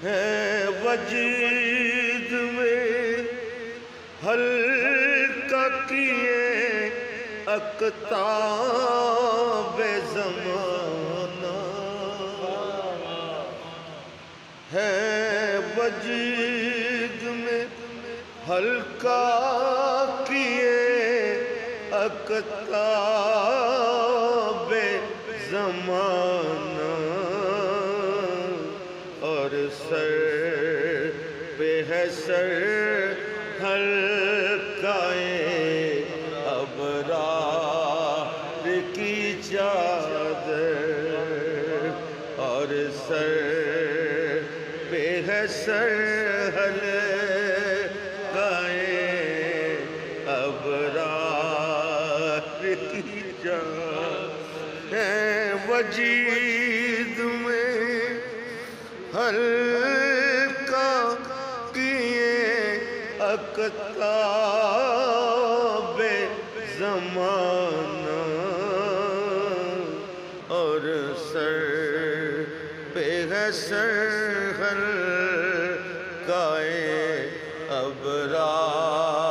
ہے وجید میں ہلکا کیے اقطاب زمانہ، ہے وجید میں ہلکا کیے اقطاب زمانہ، اور سر پہ ہے سر حلقائے ابرار کی چادر، اور سر پہ ہے سر حلقائے ابرار کی چادر، ہے وجید میں ہلکا کیے اقطاب زمانہ، اور سر پہ ہے سر حلقائے ابرار